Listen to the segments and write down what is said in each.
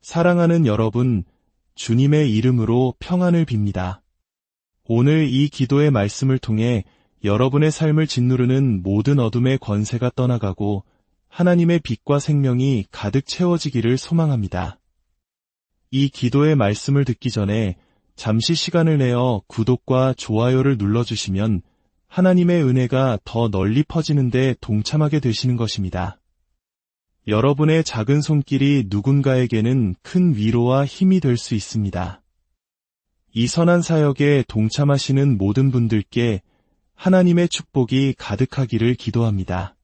사랑하는 여러분, 주님의 이름으로 평안을 빕니다. 오늘 이 기도의 말씀을 통해 여러분의 삶을 짓누르는 모든 어둠의 권세가 떠나가고 하나님의 빛과 생명이 가득 채워지기를 소망합니다. 이 기도의 말씀을 듣기 전에 잠시 시간을 내어 구독과 좋아요를 눌러주시면 하나님의 은혜가 더 널리 퍼지는 데 동참하게 되시는 것입니다. 여러분의 작은 손길이 누군가에게는 큰 위로와 힘이 될 수 있습니다. 이 선한 사역에 동참하시는 모든 분들께 하나님의 축복이 가득하기를 기도합니다.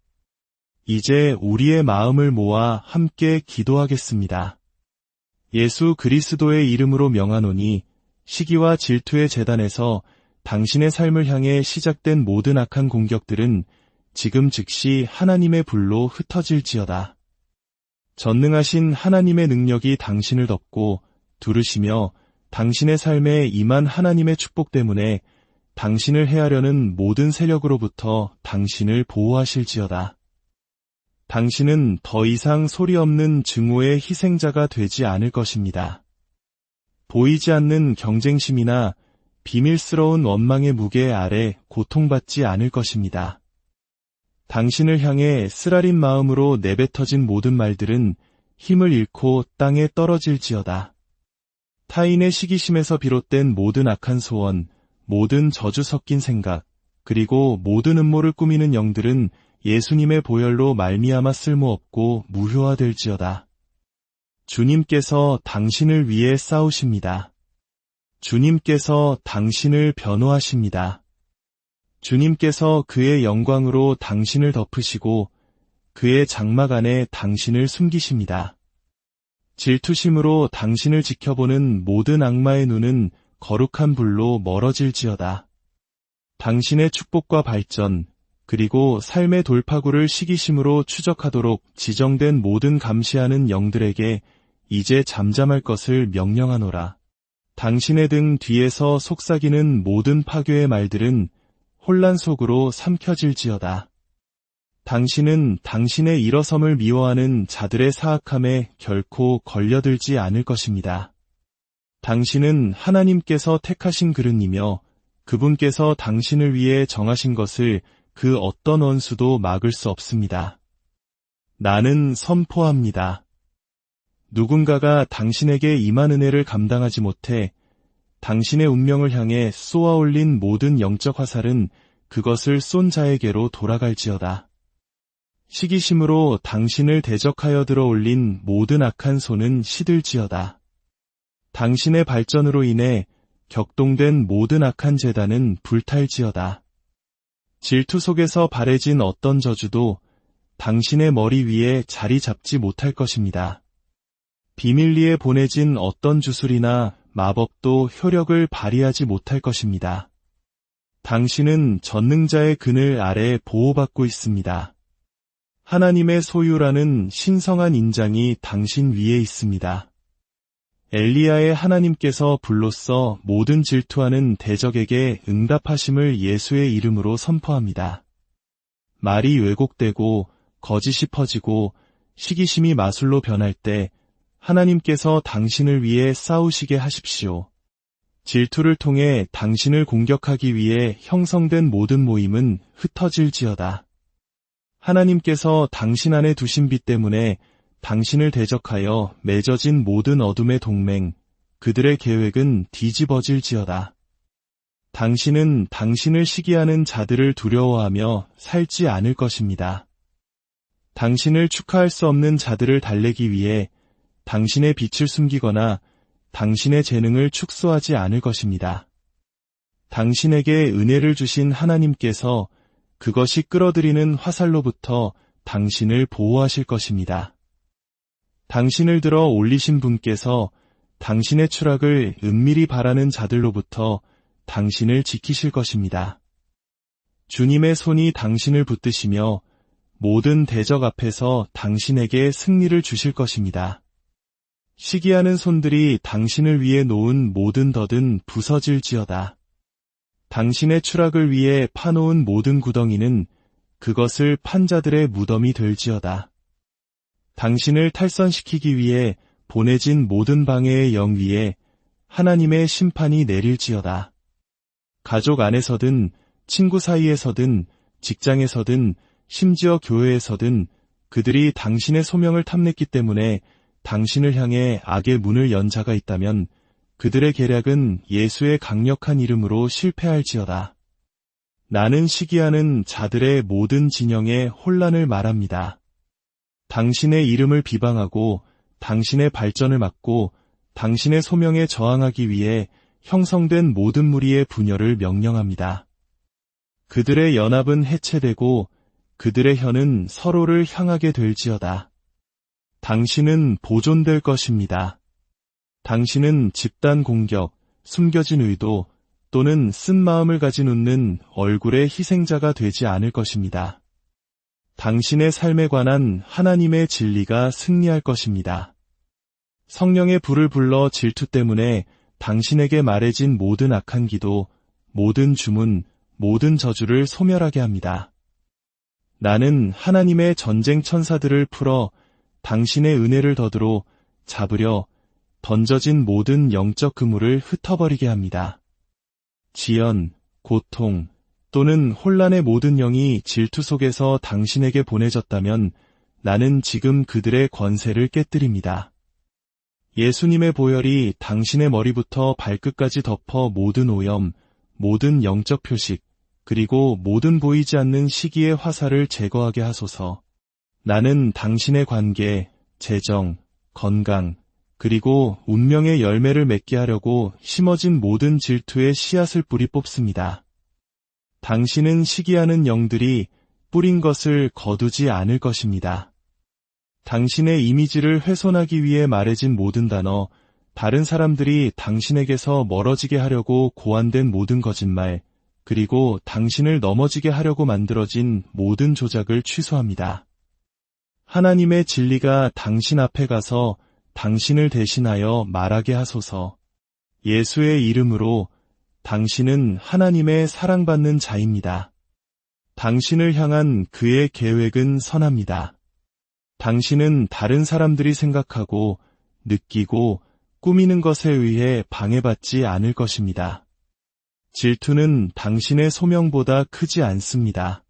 이제 우리의 마음을 모아 함께 기도하겠습니다. 예수 그리스도의 이름으로 명하노니 시기와 질투의 재단에서 당신의 삶을 향해 시작된 모든 악한 공격들은 지금 즉시 하나님의 불로 흩어질지어다. 전능하신 하나님의 능력이 당신을 덮고 두르시며 당신의 삶에 임한 하나님의 축복 때문에 당신을 해하려는 모든 세력으로부터 당신을 보호하실지어다. 당신은 더 이상 소리 없는 증오의 희생자가 되지 않을 것입니다. 보이지 않는 경쟁심이나 비밀스러운 원망의 무게 아래 고통받지 않을 것입니다. 당신을 향해 쓰라린 마음으로 내뱉어진 모든 말들은 힘을 잃고 땅에 떨어질지어다. 타인의 시기심에서 비롯된 모든 악한 소원, 모든 저주 섞인 생각, 그리고 모든 음모를 꾸미는 영들은 예수님의 보혈로 말미암아 쓸모없고 무효화될지어다. 주님께서 당신을 위해 싸우십니다. 주님께서 당신을 변호하십니다. 주님께서 그의 영광으로 당신을 덮으시고 그의 장막 안에 당신을 숨기십니다. 질투심으로 당신을 지켜보는 모든 악마의 눈은 거룩한 불로 멀어질지어다. 당신의 축복과 발전, 그리고 삶의 돌파구를 시기심으로 추적하도록 지정된 모든 감시하는 영들에게 이제 잠잠할 것을 명령하노라. 당신의 등 뒤에서 속삭이는 모든 파괴의 말들은 혼란 속으로 삼켜질지어다. 당신은 당신의 일어섬을 미워하는 자들의 사악함에 결코 걸려들지 않을 것입니다. 당신은 하나님께서 택하신 그릇이며 그분께서 당신을 위해 정하신 것을 그 어떤 원수도 막을 수 없습니다. 나는 선포합니다. 누군가가 당신에게 임한 은혜를 감당하지 못해 당신의 운명을 향해 쏘아올린 모든 영적 화살은 그것을 쏜 자에게로 돌아갈지어다. 시기심으로 당신을 대적하여 들어올린 모든 악한 손은 시들지어다. 당신의 발전으로 인해 격동된 모든 악한 재단은 불탈지어다. 질투 속에서 바래진 어떤 저주도 당신의 머리 위에 자리 잡지 못할 것입니다. 비밀리에 보내진 어떤 주술이나 마법도 효력을 발휘하지 못할 것입니다. 당신은 전능자의 그늘 아래 보호받고 있습니다. 하나님의 소유라는 신성한 인장이 당신 위에 있습니다. 엘리야의 하나님께서 불로써 모든 질투하는 대적에게 응답하심을 예수의 이름으로 선포합니다. 말이 왜곡되고 거짓이 퍼지고 시기심이 마술로 변할 때 하나님께서 당신을 위해 싸우시게 하십시오. 질투를 통해 당신을 공격하기 위해 형성된 모든 모임은 흩어질지어다. 하나님께서 당신 안에 두신 빛 때문에 당신을 대적하여 맺어진 모든 어둠의 동맹, 그들의 계획은 뒤집어질지어다. 당신은 당신을 시기하는 자들을 두려워하며 살지 않을 것입니다. 당신을 축하할 수 없는 자들을 달래기 위해 당신의 빛을 숨기거나 당신의 재능을 축소하지 않을 것입니다. 당신에게 은혜를 주신 하나님께서 그것이 끌어들이는 화살로부터 당신을 보호하실 것입니다. 당신을 들어 올리신 분께서 당신의 추락을 은밀히 바라는 자들로부터 당신을 지키실 것입니다. 주님의 손이 당신을 붙드시며 모든 대적 앞에서 당신에게 승리를 주실 것입니다. 시기하는 손들이 당신을 위해 놓은 모든 덫은 부서질지어다. 당신의 추락을 위해 파놓은 모든 구덩이는 그것을 판 자들의 무덤이 될지어다. 당신을 탈선시키기 위해 보내진 모든 방해의 영 위에 하나님의 심판이 내릴지어다. 가족 안에서든 친구 사이에서든 직장에서든 심지어 교회에서든 그들이 당신의 소명을 탐냈기 때문에 당신을 향해 악의 문을 연 자가 있다면 그들의 계략은 예수의 강력한 이름으로 실패할지어다. 나는 시기하는 자들의 모든 진영의 혼란을 말합니다. 당신의 이름을 비방하고 당신의 발전을 막고 당신의 소명에 저항하기 위해 형성된 모든 무리의 분열을 명령합니다. 그들의 연합은 해체되고 그들의 혀는 서로를 향하게 될지어다. 당신은 보존될 것입니다. 당신은 집단 공격, 숨겨진 의도 또는 쓴 마음을 가진 웃는 얼굴의 희생자가 되지 않을 것입니다. 당신의 삶에 관한 하나님의 진리가 승리할 것입니다. 성령의 불을 불러 질투 때문에 당신에게 말해진 모든 악한 기도, 모든 주문, 모든 저주를 소멸하게 합니다. 나는 하나님의 전쟁 천사들을 풀어 당신의 은혜를 더들어 잡으려 던져진 모든 영적 그물을 흩어버리게 합니다. 지연, 고통 또는 혼란의 모든 영이 질투 속에서 당신에게 보내졌다면 나는 지금 그들의 권세를 깨뜨립니다. 예수님의 보혈이 당신의 머리부터 발끝까지 덮어 모든 오염, 모든 영적 표식, 그리고 모든 보이지 않는 시기의 화살을 제거하게 하소서. 나는 당신의 관계, 재정, 건강, 그리고 운명의 열매를 맺게 하려고 심어진 모든 질투의 씨앗을 뿌리 뽑습니다. 당신은 시기하는 영들이 뿌린 것을 거두지 않을 것입니다. 당신의 이미지를 훼손하기 위해 말해진 모든 단어, 다른 사람들이 당신에게서 멀어지게 하려고 고안된 모든 거짓말, 그리고 당신을 넘어지게 하려고 만들어진 모든 조작을 취소합니다. 하나님의 진리가 당신 앞에 가서 당신을 대신하여 말하게 하소서. 예수의 이름으로 당신은 하나님의 사랑받는 자입니다. 당신을 향한 그의 계획은 선합니다. 당신은 다른 사람들이 생각하고 느끼고 꾸미는 것에 의해 방해받지 않을 것입니다. 질투는 당신의 소명보다 크지 않습니다.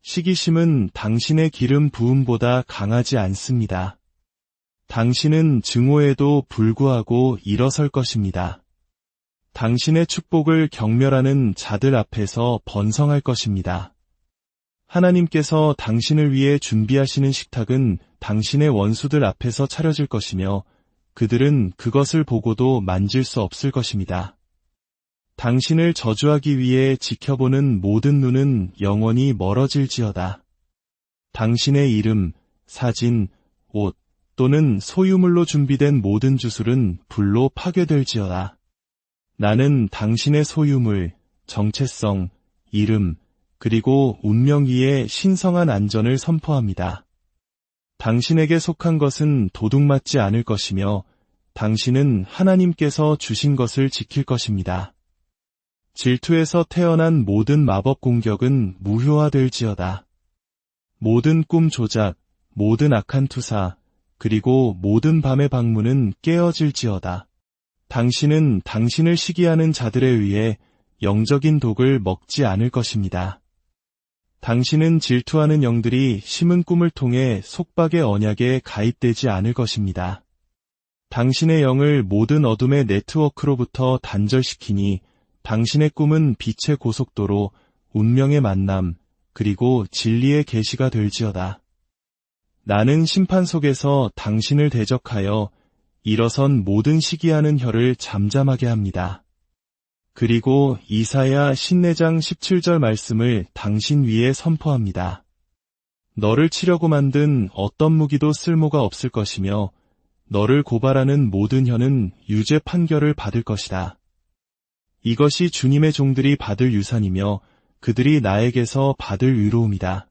시기심은 당신의 기름 부음보다 강하지 않습니다. 당신은 증오에도 불구하고 일어설 것입니다. 당신의 축복을 경멸하는 자들 앞에서 번성할 것입니다. 하나님께서 당신을 위해 준비하시는 식탁은 당신의 원수들 앞에서 차려질 것이며 그들은 그것을 보고도 만질 수 없을 것입니다. 당신을 저주하기 위해 지켜보는 모든 눈은 영원히 멀어질지어다. 당신의 이름, 사진, 옷 또는 소유물로 준비된 모든 주술은 불로 파괴될지어다. 나는 당신의 소유물, 정체성, 이름, 그리고 운명 위에 신성한 안전을 선포합니다. 당신에게 속한 것은 도둑맞지 않을 것이며 당신은 하나님께서 주신 것을 지킬 것입니다. 질투에서 태어난 모든 마법 공격은 무효화될지어다. 모든 꿈 조작, 모든 악한 투사, 그리고 모든 밤의 방문은 깨어질지어다. 당신은 당신을 시기하는 자들에 의해 영적인 독을 먹지 않을 것입니다. 당신은 질투하는 영들이 심은 꿈을 통해 속박의 언약에 가입되지 않을 것입니다. 당신의 영을 모든 어둠의 네트워크로부터 단절시키니 당신의 꿈은 빛의 고속도로, 운명의 만남, 그리고 진리의 계시가 될지어다. 나는 심판 속에서 당신을 대적하여 일어선 모든 시기하는 혀를 잠잠하게 합니다. 그리고 이사야 신내장 17절 말씀을 당신 위에 선포합니다. 너를 치려고 만든 어떤 무기도 쓸모가 없을 것이며 너를 고발하는 모든 혀는 유죄 판결을 받을 것이다. 이것이 주님의 종들이 받을 유산이며 그들이 나에게서 받을 의로움이다.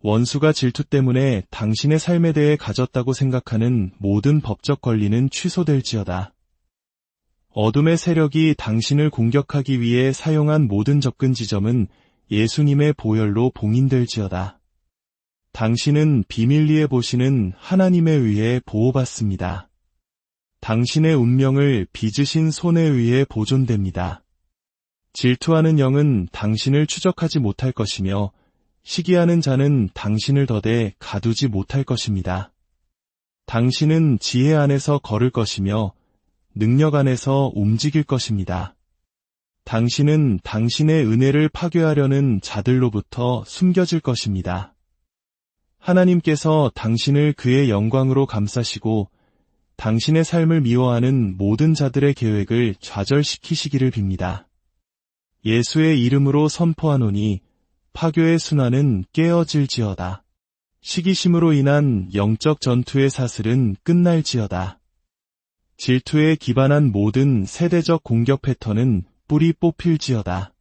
원수가 질투 때문에 당신의 삶에 대해 가졌다고 생각하는 모든 법적 권리는 취소될지어다. 어둠의 세력이 당신을 공격하기 위해 사용한 모든 접근 지점은 예수님의 보혈로 봉인될지어다. 당신은 비밀리에 보시는 하나님에 의해 보호받습니다. 당신의 운명을 빚으신 손에 의해 보존됩니다. 질투하는 영은 당신을 추적하지 못할 것이며 시기하는 자는 당신을 더대 가두지 못할 것입니다. 당신은 지혜 안에서 걸을 것이며 능력 안에서 움직일 것입니다. 당신은 당신의 은혜를 파괴하려는 자들로부터 숨겨질 것입니다. 하나님께서 당신을 그의 영광으로 감싸시고 당신의 삶을 미워하는 모든 자들의 계획을 좌절시키시기를 빕니다. 예수의 이름으로 선포하노니 파괴의 순환은 깨어질지어다. 시기심으로 인한 영적 전투의 사슬은 끝날지어다. 질투에 기반한 모든 세대적 공격 패턴은 뿌리 뽑힐지어다.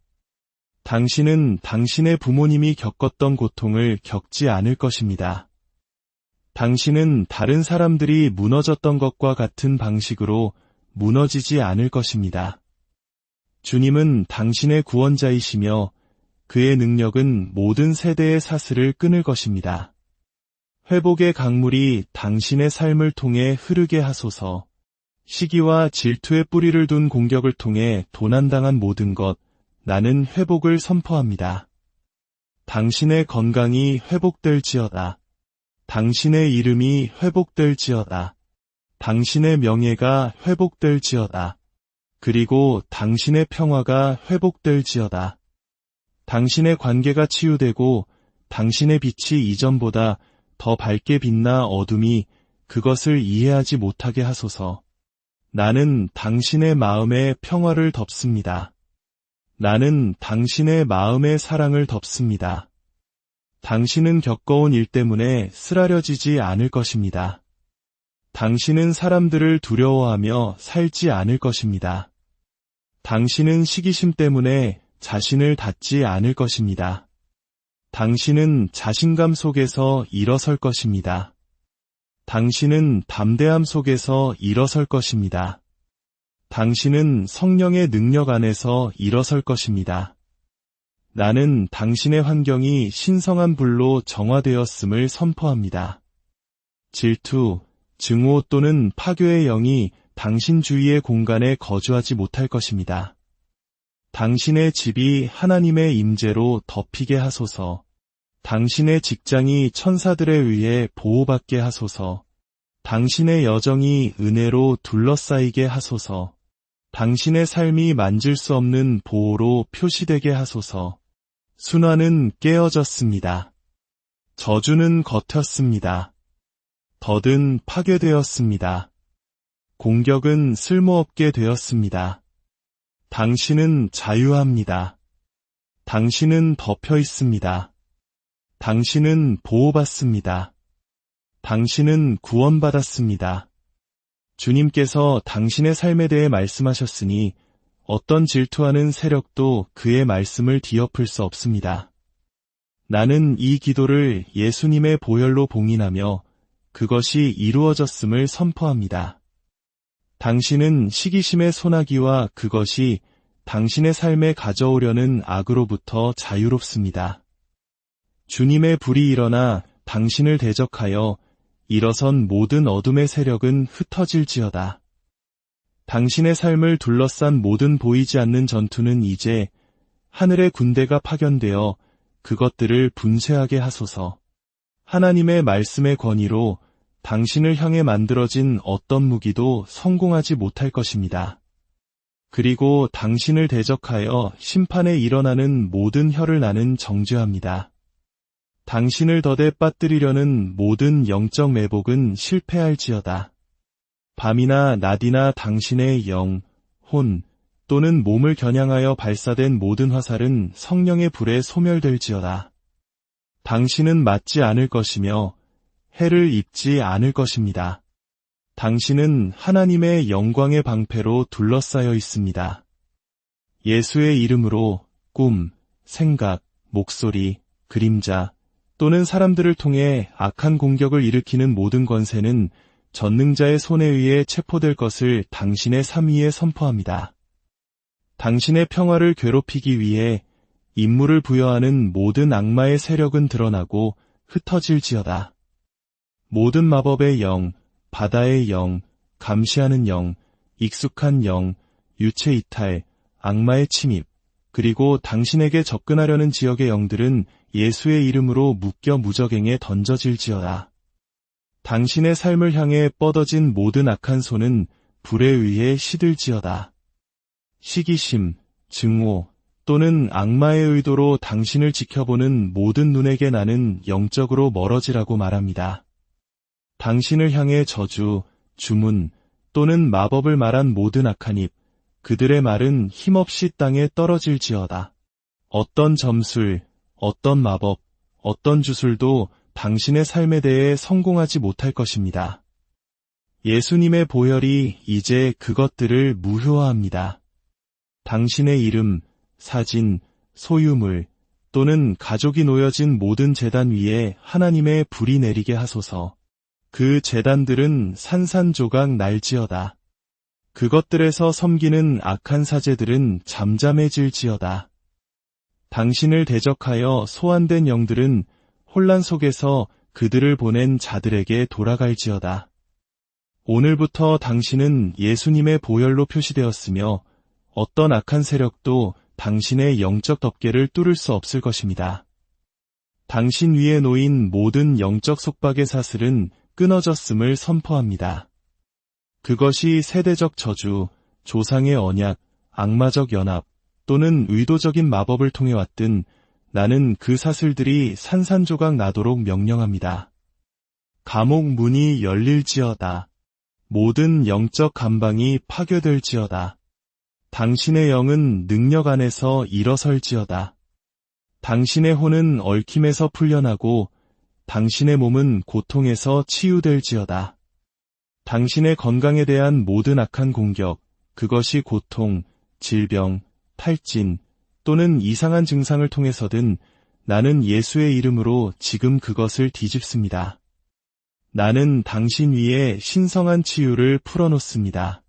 당신은 당신의 부모님이 겪었던 고통을 겪지 않을 것입니다. 당신은 다른 사람들이 무너졌던 것과 같은 방식으로 무너지지 않을 것입니다. 주님은 당신의 구원자이시며 그의 능력은 모든 세대의 사슬을 끊을 것입니다. 회복의 강물이 당신의 삶을 통해 흐르게 하소서. 시기와 질투의 뿌리를 둔 공격을 통해 도난당한 모든 것, 나는 회복을 선포합니다. 당신의 건강이 회복될지어다. 당신의 이름이 회복될지어다. 당신의 명예가 회복될지어다. 그리고 당신의 평화가 회복될지어다. 당신의 관계가 치유되고 당신의 빛이 이전보다 더 밝게 빛나 어둠이 그것을 이해하지 못하게 하소서. 나는 당신의 마음에 평화를 덮습니다. 나는 당신의 마음에 사랑을 덮습니다. 당신은 겪어온 일 때문에 쓰라려지지 않을 것입니다. 당신은 사람들을 두려워하며 살지 않을 것입니다. 당신은 시기심 때문에 자신을 닫지 않을 것입니다. 당신은 자신감 속에서 일어설 것입니다. 당신은 담대함 속에서 일어설 것입니다. 당신은 성령의 능력 안에서 일어설 것입니다. 나는 당신의 환경이 신성한 불로 정화되었음을 선포합니다. 질투, 증오 또는 파괴의 영이 당신 주위의 공간에 거주하지 못할 것입니다. 당신의 집이 하나님의 임재로 덮이게 하소서. 당신의 직장이 천사들에 의해 보호받게 하소서. 당신의 여정이 은혜로 둘러싸이게 하소서. 당신의 삶이 만질 수 없는 보호로 표시되게 하소서. 순환은 깨어졌습니다. 저주는 겉였습니다. 덫은 파괴되었습니다. 공격은 쓸모없게 되었습니다. 당신은 자유합니다. 당신은 덮여 있습니다. 당신은 보호받습니다. 당신은 구원받았습니다. 주님께서 당신의 삶에 대해 말씀하셨으니 어떤 질투하는 세력도 그의 말씀을 뒤엎을 수 없습니다. 나는 이 기도를 예수님의 보혈로 봉인하며 그것이 이루어졌음을 선포합니다. 당신은 시기심의 소나기와 그것이 당신의 삶에 가져오려는 악으로부터 자유롭습니다. 주님의 불이 일어나 당신을 대적하여 일어선 모든 어둠의 세력은 흩어질지어다. 당신의 삶을 둘러싼 모든 보이지 않는 전투는 이제 하늘의 군대가 파견되어 그것들을 분쇄하게 하소서. 하나님의 말씀의 권위로 당신을 향해 만들어진 어떤 무기도 성공하지 못할 것입니다. 그리고 당신을 대적하여 심판에 일어나는 모든 혀를 나는 정죄합니다. 당신을 더대 빠뜨리려는 모든 영적 매복은 실패할지어다. 밤이나 낮이나 당신의 영, 혼 또는 몸을 겨냥하여 발사된 모든 화살은 성령의 불에 소멸될지어다. 당신은 맞지 않을 것이며 해를 입지 않을 것입니다. 당신은 하나님의 영광의 방패로 둘러싸여 있습니다. 예수의 이름으로 꿈, 생각, 목소리, 그림자 또는 사람들을 통해 악한 공격을 일으키는 모든 권세는 전능자의 손에 의해 체포될 것을 당신의 삶 위에 선포합니다. 당신의 평화를 괴롭히기 위해 임무를 부여하는 모든 악마의 세력은 드러나고 흩어질지어다. 모든 마법의 영, 바다의 영, 감시하는 영, 익숙한 영, 유체 이탈, 악마의 침입, 그리고 당신에게 접근하려는 지역의 영들은 예수의 이름으로 묶여 무적행에 던져질지어다. 당신의 삶을 향해 뻗어진 모든 악한 손은 불에 의해 시들지어다. 시기심, 증오, 또는 악마의 의도로 당신을 지켜보는 모든 눈에게 나는 영적으로 멀어지라고 말합니다. 당신을 향해 저주, 주문, 또는 마법을 말한 모든 악한 입, 그들의 말은 힘없이 땅에 떨어질지어다. 어떤 점술, 어떤 마법, 어떤 주술도 당신의 삶에 대해 성공하지 못할 것입니다. 예수님의 보혈이 이제 그것들을 무효화합니다. 당신의 이름, 사진, 소유물, 또는 가족이 놓여진 모든 제단 위에 하나님의 불이 내리게 하소서. 그 제단들은 산산조각 날지어다. 그것들에서 섬기는 악한 사제들은 잠잠해질지어다. 당신을 대적하여 소환된 영들은 혼란 속에서 그들을 보낸 자들에게 돌아갈지어다. 오늘부터 당신은 예수님의 보혈로 표시되었으며 어떤 악한 세력도 당신의 영적 덮개를 뚫을 수 없을 것입니다. 당신 위에 놓인 모든 영적 속박의 사슬은 끊어졌음을 선포합니다. 그것이 세대적 저주, 조상의 언약, 악마적 연합 또는 의도적인 마법을 통해 왔든 나는 그 사슬들이 산산조각 나도록 명령합니다. 감옥 문이 열릴지어다. 모든 영적 감방이 파괴될지어다. 당신의 영은 능력 안에서 일어설지어다. 당신의 혼은 얽힘에서 풀려나고 당신의 몸은 고통에서 치유될지어다. 당신의 건강에 대한 모든 악한 공격, 그것이 고통, 질병, 탈진 또는 이상한 증상을 통해서든 나는 예수의 이름으로 지금 그것을 뒤집습니다. 나는 당신 위에 신성한 치유를 풀어놓습니다.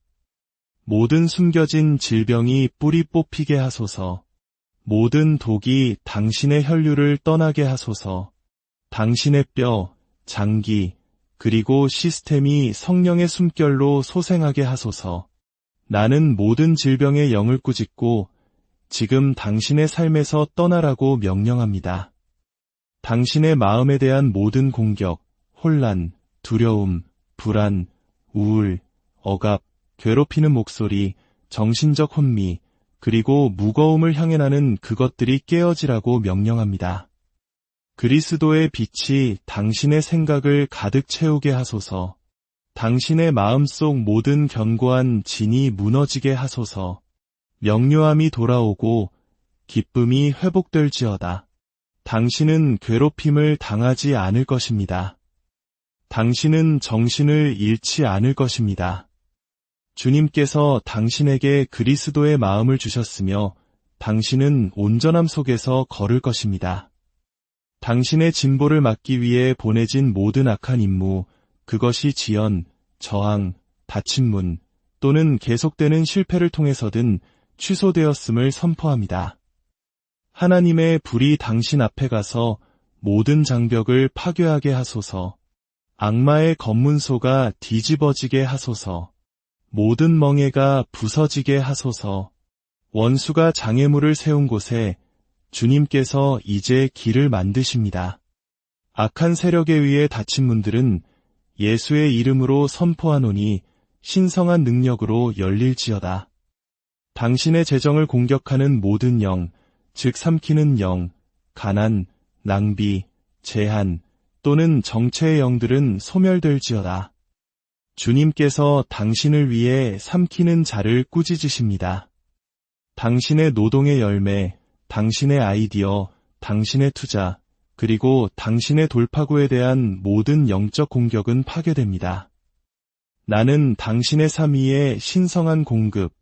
모든 숨겨진 질병이 뿌리 뽑히게 하소서. 모든 독이 당신의 혈류를 떠나게 하소서. 당신의 뼈, 장기, 그리고 시스템이 성령의 숨결로 소생하게 하소서. 나는 모든 질병의 영을 꾸짖고 지금 당신의 삶에서 떠나라고 명령합니다. 당신의 마음에 대한 모든 공격, 혼란, 두려움, 불안, 우울, 억압, 괴롭히는 목소리, 정신적 혼미, 그리고 무거움을 향해 나는 그것들이 깨어지라고 명령합니다. 그리스도의 빛이 당신의 생각을 가득 채우게 하소서. 당신의 마음속 모든 견고한 진이 무너지게 하소서. 명료함이 돌아오고 기쁨이 회복될지어다. 당신은 괴롭힘을 당하지 않을 것입니다. 당신은 정신을 잃지 않을 것입니다. 주님께서 당신에게 그리스도의 마음을 주셨으며 당신은 온전함 속에서 걸을 것입니다. 당신의 진보를 막기 위해 보내진 모든 악한 임무, 그것이 지연, 저항, 닫힌 문 또는 계속되는 실패를 통해서든 취소되었음을 선포합니다. 하나님의 불이 당신 앞에 가서 모든 장벽을 파괴하게 하소서. 악마의 검문소가 뒤집어지게 하소서. 모든 멍에가 부서지게 하소서. 원수가 장애물을 세운 곳에 주님께서 이제 길을 만드십니다. 악한 세력에 의해 닫힌 문들은 예수의 이름으로 선포하노니 신성한 능력으로 열릴지어다. 당신의 재정을 공격하는 모든 영, 즉 삼키는 영, 가난, 낭비, 제한 또는 정체의 영들은 소멸될지어다. 주님께서 당신을 위해 삼키는 자를 꾸짖으십니다. 당신의 노동의 열매, 당신의 아이디어, 당신의 투자, 그리고 당신의 돌파구에 대한 모든 영적 공격은 파괴됩니다. 나는 당신의 삶 위에 신성한 공급,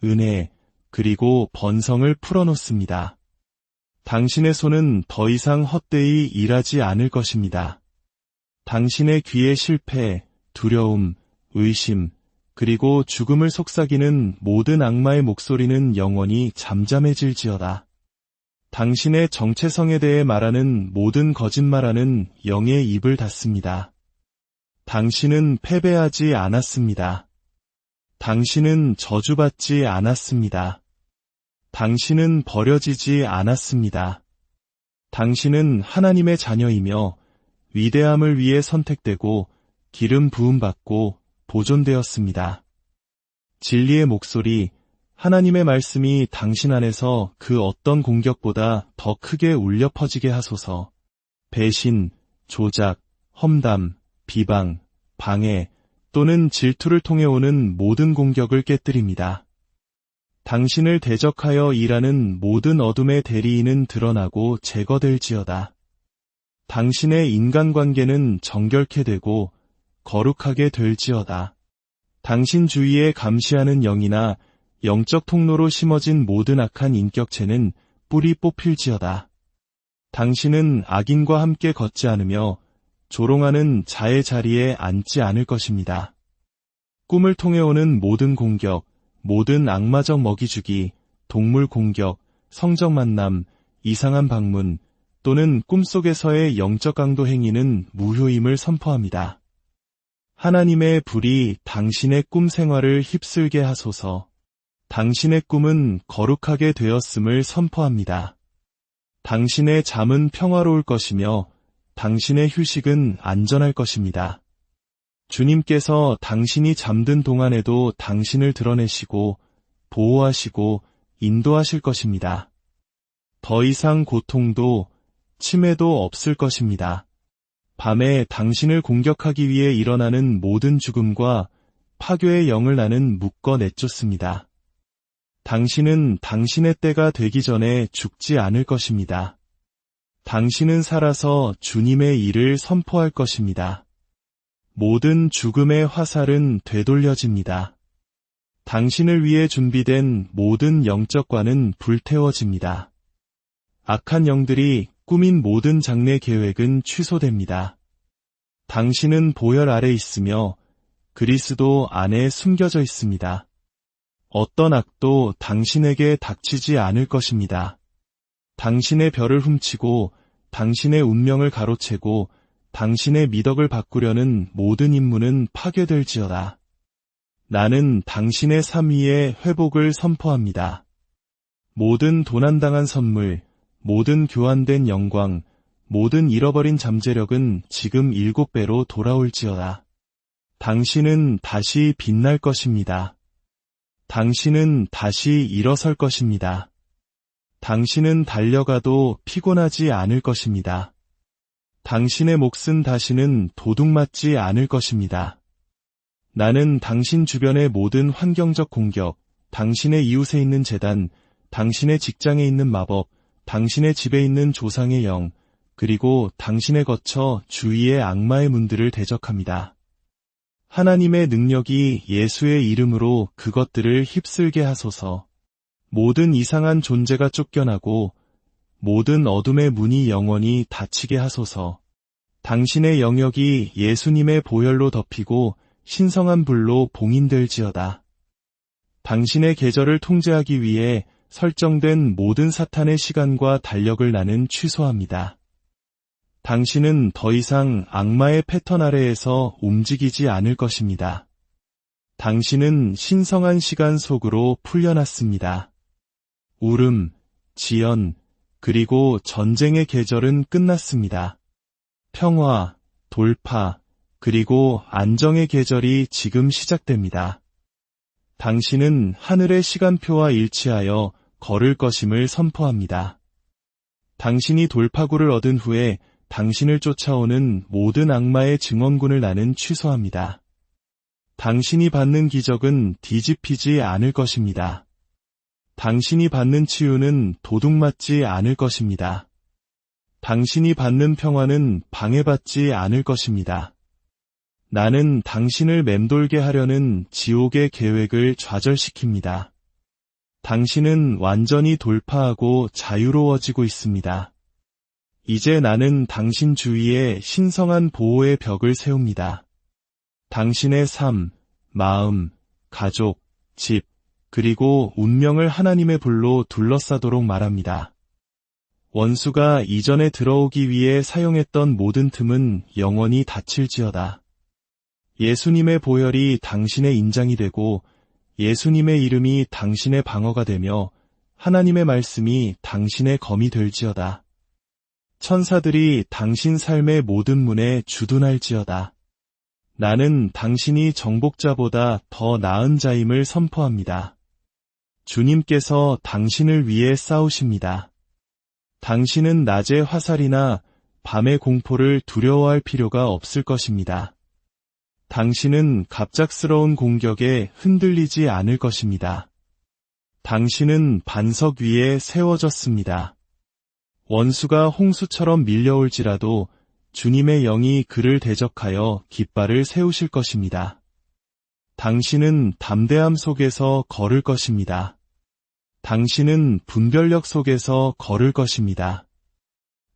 은혜, 그리고 번성을 풀어놓습니다. 당신의 손은 더 이상 헛되이 일하지 않을 것입니다. 당신의 귀에 실패, 두려움, 의심, 그리고 죽음을 속삭이는 모든 악마의 목소리는 영원히 잠잠해질지어다. 당신의 정체성에 대해 말하는 모든 거짓말하는 영의 입을 닫습니다. 당신은 패배하지 않았습니다. 당신은 저주받지 않았습니다. 당신은 버려지지 않았습니다. 당신은 하나님의 자녀이며 위대함을 위해 선택되고 기름 부음받고 보존되었습니다. 진리의 목소리, 하나님의 말씀이 당신 안에서 그 어떤 공격보다 더 크게 울려 퍼지게 하소서. 배신, 조작, 험담, 비방, 방해 또는 질투를 통해 오는 모든 공격을 깨뜨립니다. 당신을 대적하여 일하는 모든 어둠의 대리인은 드러나고 제거될지어다. 당신의 인간관계는 정결케 되고 거룩하게 될지어다. 당신 주위에 감시하는 영이나 영적 통로로 심어진 모든 악한 인격체는 뿌리 뽑힐지어다. 당신은 악인과 함께 걷지 않으며 조롱하는 자의 자리에 앉지 않을 것입니다. 꿈을 통해 오는 모든 공격, 모든 악마적 먹이주기, 동물 공격, 성적 만남, 이상한 방문 또는 꿈속에서의 영적 강도 행위는 무효임을 선포합니다. 하나님의 불이 당신의 꿈 생활을 휩쓸게 하소서. 당신의 꿈은 거룩하게 되었음을 선포합니다. 당신의 잠은 평화로울 것이며 당신의 휴식은 안전할 것입니다. 주님께서 당신이 잠든 동안에도 당신을 드러내시고 보호하시고 인도하실 것입니다. 더 이상 고통도 치매도 없을 것입니다. 밤에 당신을 공격하기 위해 일어나는 모든 죽음과 파괴의 영을 나는 묶어 내쫓습니다. 당신은 당신의 때가 되기 전에 죽지 않을 것입니다. 당신은 살아서 주님의 일을 선포할 것입니다. 모든 죽음의 화살은 되돌려집니다. 당신을 위해 준비된 모든 영적 관은 불태워집니다. 악한 영들이 꾸민 모든 장래 계획은 취소됩니다. 당신은 보혈 아래 있으며 그리스도 안에 숨겨져 있습니다. 어떤 악도 당신에게 닥치지 않을 것입니다. 당신의 별을 훔치고 당신의 운명을 가로채고 당신의 미덕을 바꾸려는 모든 임무는 파괴될지어다. 나는 당신의 삶 위에 회복을 선포합니다. 모든 도난당한 선물, 모든 교환된 영광, 모든 잃어버린 잠재력은 지금 7배로 돌아올지어다. 당신은 다시 빛날 것입니다. 당신은 다시 일어설 것입니다. 당신은 달려가도 피곤하지 않을 것입니다. 당신의 몫은 다시는 도둑맞지 않을 것입니다. 나는 당신 주변의 모든 환경적 공격, 당신의 이웃에 있는 재단, 당신의 직장에 있는 마법, 당신의 집에 있는 조상의 영, 그리고 당신에 거쳐 주위의 악마의 문들을 대적합니다. 하나님의 능력이 예수의 이름으로 그것들을 휩쓸게 하소서. 모든 이상한 존재가 쫓겨나고 모든 어둠의 문이 영원히 닫히게 하소서. 당신의 영역이 예수님의 보혈로 덮이고 신성한 불로 봉인될지어다. 당신의 계절을 통제하기 위해 설정된 모든 사탄의 시간과 달력을 나는 취소합니다. 당신은 더 이상 악마의 패턴 아래에서 움직이지 않을 것입니다. 당신은 신성한 시간 속으로 풀려났습니다. 울음, 지연, 그리고 전쟁의 계절은 끝났습니다. 평화, 돌파, 그리고 안정의 계절이 지금 시작됩니다. 당신은 하늘의 시간표와 일치하여 걸을 것임을 선포합니다. 당신이 돌파구를 얻은 후에 당신을 쫓아오는 모든 악마의 증언군을 나는 취소합니다. 당신이 받는 기적은 뒤집히지 않을 것입니다. 당신이 받는 치유는 도둑맞지 않을 것입니다. 당신이 받는 평화는 방해받지 않을 것입니다. 나는 당신을 맴돌게 하려는 지옥의 계획을 좌절시킵니다. 당신은 완전히 돌파하고 자유로워지고 있습니다. 이제 나는 당신 주위에 신성한 보호의 벽을 세웁니다. 당신의 삶, 마음, 가족, 집, 그리고 운명을 하나님의 불로 둘러싸도록 말합니다. 원수가 이전에 들어오기 위해 사용했던 모든 틈은 영원히 닫힐지어다. 예수님의 보혈이 당신의 인장이 되고 예수님의 이름이 당신의 방어가 되며 하나님의 말씀이 당신의 검이 될지어다. 천사들이 당신 삶의 모든 문에 주둔할지어다. 나는 당신이 정복자보다 더 나은 자임을 선포합니다. 주님께서 당신을 위해 싸우십니다. 당신은 낮의 화살이나 밤의 공포를 두려워할 필요가 없을 것입니다. 당신은 갑작스러운 공격에 흔들리지 않을 것입니다. 당신은 반석 위에 세워졌습니다. 원수가 홍수처럼 밀려올지라도 주님의 영이 그를 대적하여 깃발을 세우실 것입니다. 당신은 담대함 속에서 걸을 것입니다. 당신은 분별력 속에서 걸을 것입니다.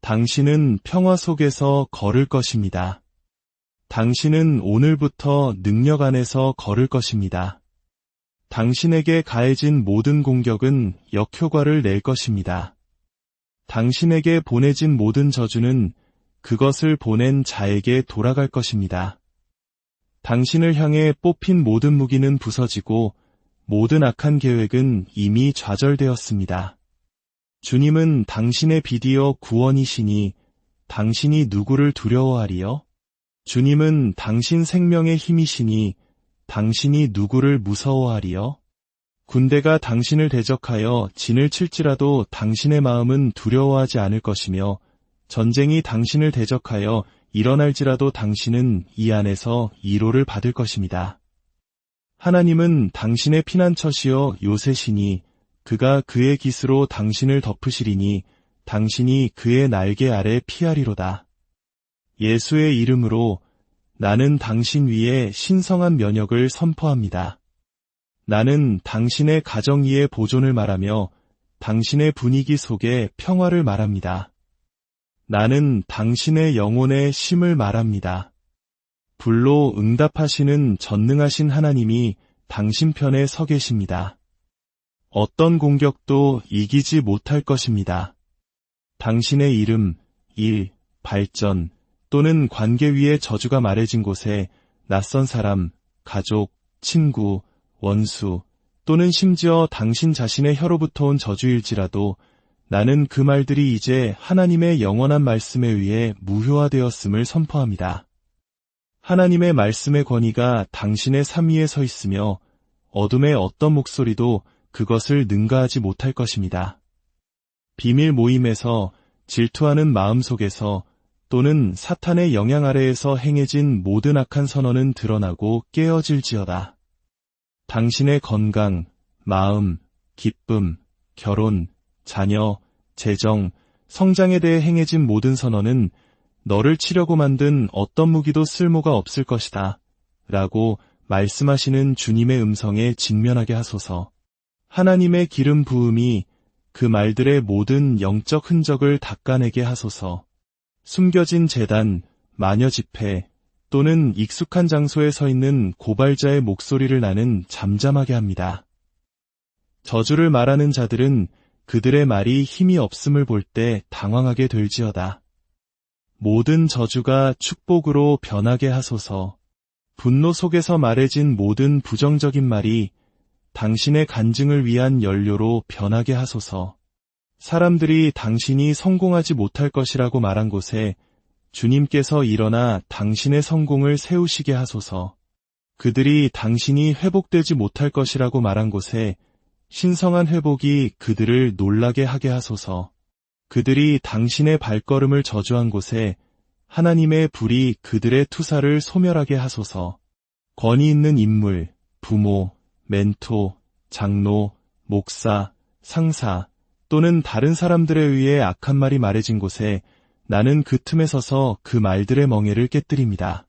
당신은 평화 속에서 걸을 것입니다. 당신은 오늘부터 능력 안에서 걸을 것입니다. 당신에게 가해진 모든 공격은 역효과를 낼 것입니다. 당신에게 보내진 모든 저주는 그것을 보낸 자에게 돌아갈 것입니다. 당신을 향해 뽑힌 모든 무기는 부서지고 모든 악한 계획은 이미 좌절되었습니다. 주님은 당신의 비디오 구원이시니 당신이 누구를 두려워하리요? 주님은 당신 생명의 힘이시니 당신이 누구를 무서워하리요? 군대가 당신을 대적하여 진을 칠지라도 당신의 마음은 두려워하지 않을 것이며 전쟁이 당신을 대적하여 일어날지라도 당신은 이 안에서 위로를 받을 것입니다. 하나님은 당신의 피난처시여 요새시니 그가 그의 깃으로 당신을 덮으시리니 당신이 그의 날개 아래 피하리로다. 예수의 이름으로 나는 당신 위에 신성한 면역을 선포합니다. 나는 당신의 가정 위에 보존을 말하며 당신의 분위기 속에 평화를 말합니다. 나는 당신의 영혼의 쉼을 말합니다. 불로 응답하시는 전능하신 하나님이 당신 편에 서 계십니다. 어떤 공격도 이기지 못할 것입니다. 당신의 이름, 일, 발전 또는 관계 위에 저주가 말해진 곳에 낯선 사람, 가족, 친구, 원수 또는 심지어 당신 자신의 혀로부터 온 저주일지라도 나는 그 말들이 이제 하나님의 영원한 말씀에 의해 무효화되었음을 선포합니다. 하나님의 말씀의 권위가 당신의 삶 위에 서 있으며 어둠의 어떤 목소리도 그것을 능가하지 못할 것입니다. 비밀 모임에서 질투하는 마음 속에서 또는 사탄의 영향 아래에서 행해진 모든 악한 선언은 드러나고 깨어질지어다. 당신의 건강, 마음, 기쁨, 결혼, 자녀, 재정, 성장에 대해 행해진 모든 선언은 너를 치려고 만든 어떤 무기도 쓸모가 없을 것이다. 라고 말씀하시는 주님의 음성에 직면하게 하소서. 하나님의 기름 부음이 그 말들의 모든 영적 흔적을 닦아내게 하소서. 숨겨진 제단, 마녀 집회 또는 익숙한 장소에 서 있는 고발자의 목소리를 나는 잠잠하게 합니다. 저주를 말하는 자들은 그들의 말이 힘이 없음을 볼 때 당황하게 될지어다. 모든 저주가 축복으로 변하게 하소서. 분노 속에서 말해진 모든 부정적인 말이 당신의 간증을 위한 연료로 변하게 하소서. 사람들이 당신이 성공하지 못할 것이라고 말한 곳에 주님께서 일어나 당신의 성공을 세우시게 하소서. 그들이 당신이 회복되지 못할 것이라고 말한 곳에 신성한 회복이 그들을 놀라게 하게 하소서. 그들이 당신의 발걸음을 저주한 곳에 하나님의 불이 그들의 투사를 소멸하게 하소서. 권위 있는 인물, 부모, 멘토, 장로, 목사, 상사 또는 다른 사람들에 의해 악한 말이 말해진 곳에 나는 그 틈에 서서 그 말들의 멍에를 깨뜨립니다.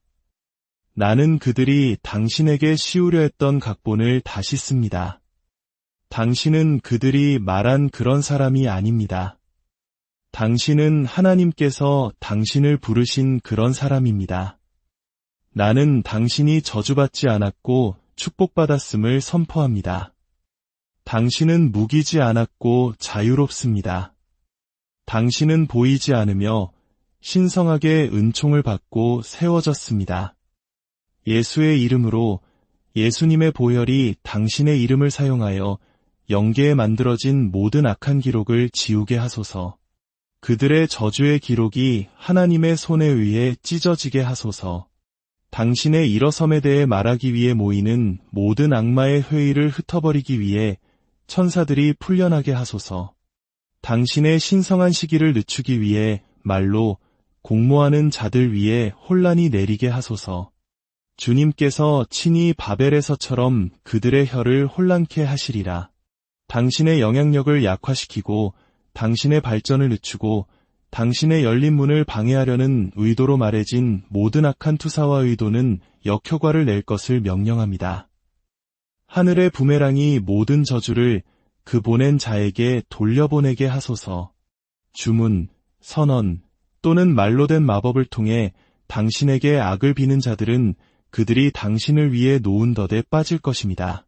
나는 그들이 당신에게 씌우려 했던 각본을 다시 씁니다. 당신은 그들이 말한 그런 사람이 아닙니다. 당신은 하나님께서 당신을 부르신 그런 사람입니다. 나는 당신이 저주받지 않았고 축복받았음을 선포합니다. 당신은 무기지 않았고 자유롭습니다. 당신은 보이지 않으며 신성하게 은총을 받고 세워졌습니다. 예수의 이름으로 예수님의 보혈이 당신의 이름을 사용하여 영계에 만들어진 모든 악한 기록을 지우게 하소서. 그들의 저주의 기록이 하나님의 손에 의해 찢어지게 하소서. 당신의 일어섬에 대해 말하기 위해 모이는 모든 악마의 회의를 흩어버리기 위해 천사들이 풀려나게 하소서. 당신의 신성한 시기를 늦추기 위해 말로 공모하는 자들 위에 혼란이 내리게 하소서. 주님께서 친히 바벨에서처럼 그들의 혀를 혼란케 하시리라. 당신의 영향력을 약화시키고 당신의 발전을 늦추고 당신의 열린 문을 방해하려는 의도로 말해진 모든 악한 투사와 의도는 역효과를 낼 것을 명령합니다. 하늘의 부메랑이 모든 저주를 그 보낸 자에게 돌려보내게 하소서. 주문, 선언 또는 말로 된 마법을 통해 당신에게 악을 비는 자들은 그들이 당신을 위해 놓은 덫에 빠질 것입니다.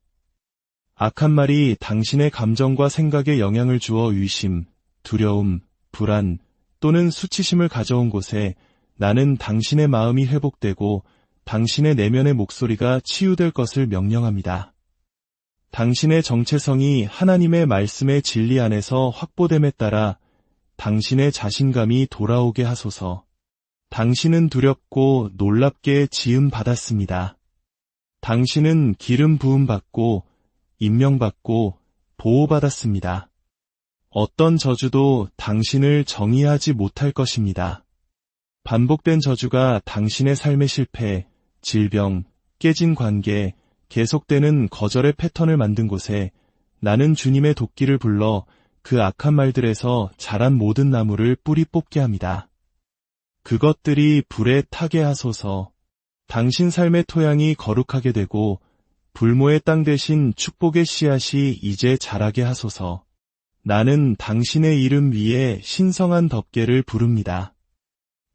악한 말이 당신의 감정과 생각에 영향을 주어 의심, 두려움, 불안 또는 수치심을 가져온 곳에 나는 당신의 마음이 회복되고 당신의 내면의 목소리가 치유될 것을 명령합니다. 당신의 정체성이 하나님의 말씀의 진리 안에서 확보됨에 따라 당신의 자신감이 돌아오게 하소서. 당신은 두렵고 놀랍게 지음받았습니다. 당신은 기름 부음받고 임명받고 보호받았습니다. 어떤 저주도 당신을 정의하지 못할 것입니다. 반복된 저주가 당신의 삶의 실패, 질병, 깨진 관계, 계속되는 거절의 패턴을 만든 곳에 나는 주님의 도끼를 불러 그 악한 말들에서 자란 모든 나무를 뿌리 뽑게 합니다. 그것들이 불에 타게 하소서. 당신 삶의 토양이 거룩하게 되고 불모의 땅 대신 축복의 씨앗이 이제 자라게 하소서. 나는 당신의 이름 위에 신성한 덮개를 부릅니다.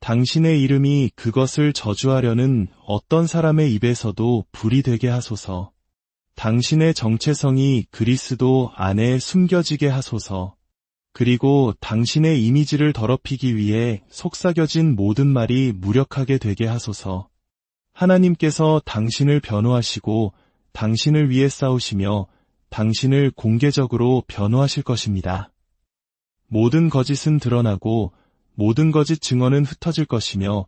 당신의 이름이 그것을 저주하려는 어떤 사람의 입에서도 불이 되게 하소서. 당신의 정체성이 그리스도 안에 숨겨지게 하소서. 그리고 당신의 이미지를 더럽히기 위해 속삭여진 모든 말이 무력하게 되게 하소서. 하나님께서 당신을 변호하시고 당신을 위해 싸우시며 당신을 공개적으로 변호하실 것입니다. 모든 거짓은 드러나고 모든 거짓 증언은 흩어질 것이며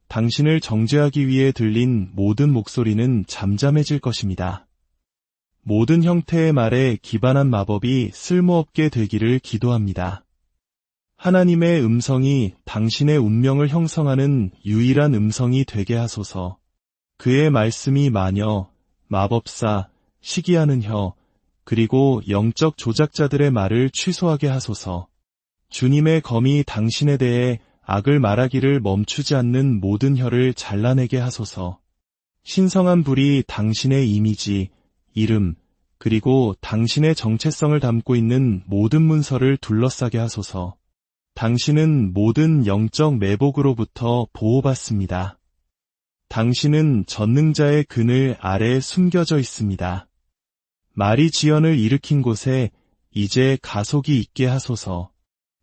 당신을 정죄하기 위해 들린 모든 목소리는 잠잠해질 것입니다. 모든 형태의 말에 기반한 마법이 쓸모없게 되기를 기도합니다. 하나님의 음성이 당신의 운명을 형성하는 유일한 음성이 되게 하소서. 그의 말씀이 마녀, 마법사, 시기하는 혀, 그리고 영적 조작자들의 말을 취소하게 하소서. 주님의 검이 당신에 대해 악을 말하기를 멈추지 않는 모든 혀를 잘라내게 하소서. 신성한 불이 당신의 이미지, 이름, 그리고 당신의 정체성을 담고 있는 모든 문서를 둘러싸게 하소서. 당신은 모든 영적 매복으로부터 보호받습니다. 당신은 전능자의 그늘 아래에 숨겨져 있습니다. 말이 지연을 일으킨 곳에 이제 가속이 있게 하소서.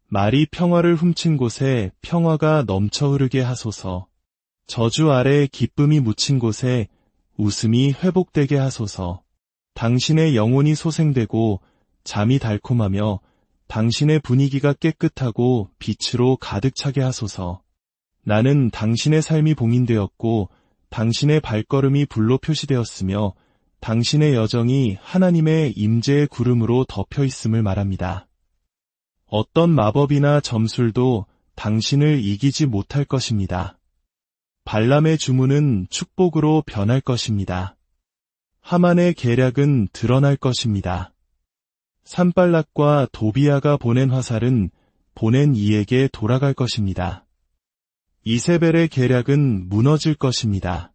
말이 평화를 훔친 곳에 평화가 넘쳐 흐르게 하소서. 저주 아래 기쁨이 묻힌 곳에 웃음이 회복되게 하소서. 당신의 영혼이 소생되고 잠이 달콤하며 당신의 분위기가 깨끗하고 빛으로 가득 차게 하소서. 나는 당신의 삶이 봉인되었고 당신의 발걸음이 불로 표시되었으며 당신의 여정이 하나님의 임재의 구름으로 덮여 있음을 말합니다. 어떤 마법이나 점술도 당신을 이기지 못할 것입니다. 발람의 주문은 축복으로 변할 것입니다. 하만의 계략은 드러날 것입니다. 산발락과 도비아가 보낸 화살은 보낸 이에게 돌아갈 것입니다. 이세벨의 계략은 무너질 것입니다.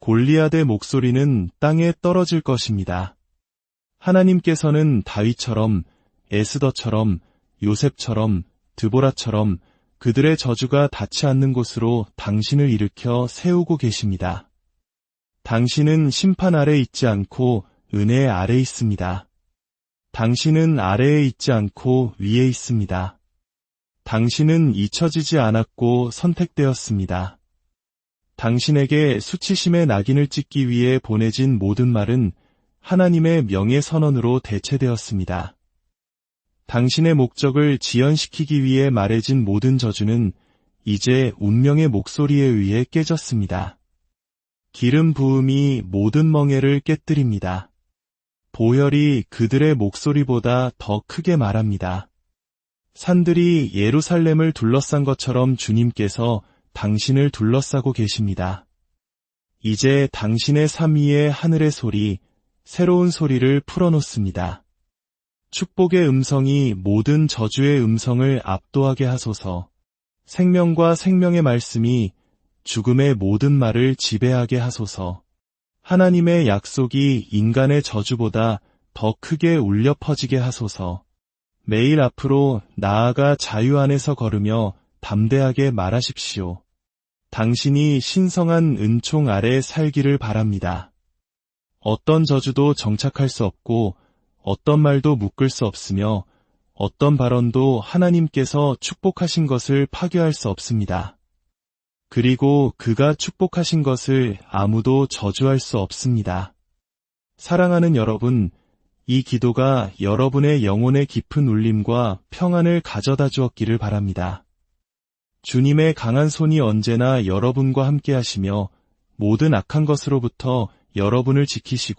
골리앗의 목소리는 땅에 떨어질 것입니다. 하나님께서는 다윗처럼, 에스더처럼, 요셉처럼, 드보라처럼 그들의 저주가 닿지 않는 곳으로 당신을 일으켜 세우고 계십니다. 당신은 심판 아래 있지 않고 은혜 아래 있습니다. 당신은 아래에 있지 않고 위에 있습니다. 당신은 잊혀지지 않았고 선택되었습니다. 당신에게 수치심의 낙인을 찍기 위해 보내진 모든 말은 하나님의 명예선언으로 대체되었습니다. 당신의 목적을 지연시키기 위해 말해진 모든 저주는 이제 운명의 목소리에 의해 깨졌습니다. 기름 부음이 모든 멍에를 깨뜨립니다. 보혈이 그들의 목소리보다 더 크게 말합니다. 산들이 예루살렘을 둘러싼 것처럼 주님께서 당신을 둘러싸고 계십니다. 이제 당신의 삶 위에 하늘의 소리, 새로운 소리를 풀어놓습니다. 축복의 음성이 모든 저주의 음성을 압도하게 하소서. 생명과 생명의 말씀이 죽음의 모든 말을 지배하게 하소서. 하나님의 약속이 인간의 저주보다 더 크게 울려 퍼지게 하소서. 매일 앞으로 나아가 자유 안에서 걸으며 담대하게 말하십시오. 당신이 신성한 은총 아래 살기를 바랍니다. 어떤 저주도 정착할 수 없고 어떤 말도 묶을 수 없으며 어떤 발언도 하나님께서 축복하신 것을 파괴할 수 없습니다. 그리고 그가 축복하신 것을 아무도 저주할 수 없습니다. 사랑하는 여러분, 이 기도가 여러분의 영혼의 깊은 울림과 평안을 가져다 주었기를 바랍니다. 주님의 강한 손이 언제나 여러분과 함께 하시며 모든 악한 것으로부터 여러분을 지키시고